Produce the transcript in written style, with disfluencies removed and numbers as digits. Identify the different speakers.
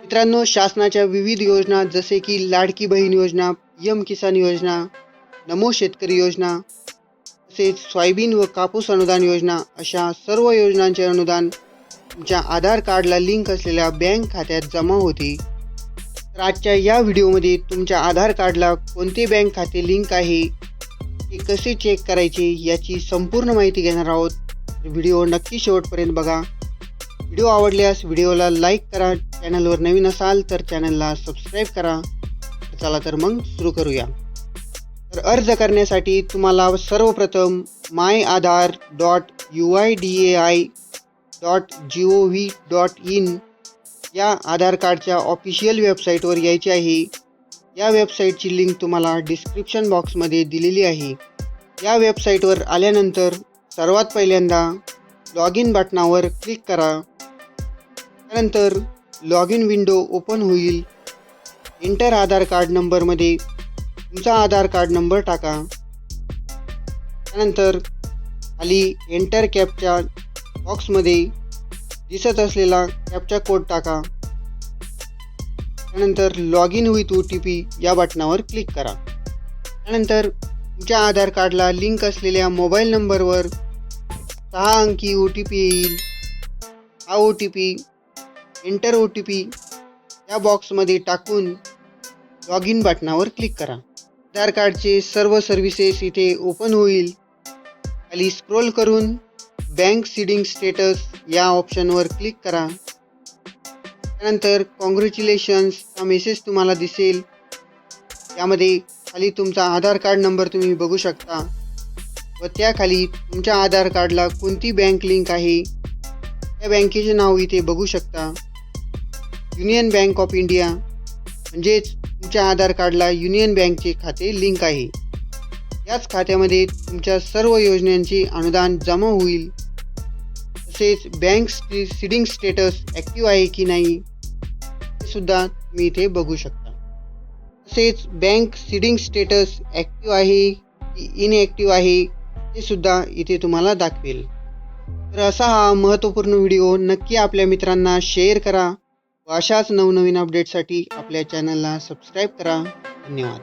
Speaker 1: मित्रांनो, शासनाच्या विविध योजना जसे की लाडकी बहीण योजना, पीएम किसान योजना, नमो शेतकरी योजना, तसेच सोयाबीन व कापूस अनुदान योजना अशा सर्व योजनांचे अनुदान तुमच्या आधार कार्डला लिंक असलेल्या बँक खात्यात जमा होते. तर आजच्या या व्हिडिओमध्ये तुमच्या आधार कार्डला कोणते बँक खाते लिंक आहे, ते कसे चेक करायचे याची संपूर्ण माहिती घेणार आहोत. व्हिडिओ नक्की शेवटपर्यंत बघा. व्हिडिओ आवडल्यास व्हिडिओला लाईक करा. चॅनलवर नवीन असाल तर चॅनलला सबस्क्राईब करा. चला तर मग सुरू करूया. तर अर्ज करण्यासाठी तुम्हाला सर्वप्रथम myAadhar.uidai.gov.in या आधार कार्डच्या ऑफिशियल वेबसाईटवर यायचे आहे. या वेबसाईटची लिंक तुम्हाला डिस्क्रिप्शन बॉक्समध्ये दिलेली आहे. या वेबसाईटवर आल्यानंतर सर्वात पहिल्यांदा लॉग इन बटनावर क्लिक करा. त्यानंतर लॉग इन विंडो ओपन होईल. एंटर आधार कार्ड नंबरमध्ये तुमचा आधार कार्ड नंबर टाका. त्यानंतर खाली एंटर कॅपच्या बॉक्समध्ये दिसत असलेला कॅपचा कोड टाका. त्यानंतर लॉग इन विथ OTP या बटनावर क्लिक करा. त्यानंतर तुमच्या आधार कार्डला लिंक असलेल्या मोबाईल नंबरवर 6 अंकी OTP येईल. हा OTP एंटर OTP या बॉक्समध्ये टाकून लॉग इन बटनावर क्लिक करा. आधार कार्डचे सर्व सर्व्हिसेस इथे ओपन होईल. खाली स्क्रोल करून बँक सीडिंग स्टेटस या ऑप्शनवर क्लिक करा. त्यानंतर कॉंग्रॅच्युलेशन्स हा मेसेज तुम्हाला दिसेल. यामध्ये खाली तुमचा आधार कार्ड नंबर तुम्ही बघू शकता व त्याखाली तुमच्या आधार कार्डला कोणती बँक लिंक आहे त्या बँकेचे नाव इथे बघू शकता. युनियन बँक ऑफ इंडिया म्हणजेच तुमच्या आधार कार्डला युनियन बँकचे खाते लिंक आहे. याच खात्यामध्ये तुमच्या सर्व योजनांचे अनुदान जमा होईल. तसेच बँक सीडिंग स्टेटस ॲक्टिव्ह आहे की नाही हे सुद्धा तुम्ही इथे बघू शकता. तसेच बँक सीडिंग स्टेटस ॲक्टिव्ह आहे की इनॲक्टिव्ह आहे हे सुद्धा इथे तुम्हाला दाखवेल. तर असा हा महत्त्वपूर्ण व्हिडिओ नक्की आपल्या मित्रांना शेअर करा व अशाच नवनवीन अपडेटसाठी आपल्या चॅनलला सबस्क्राईब करा. धन्यवाद.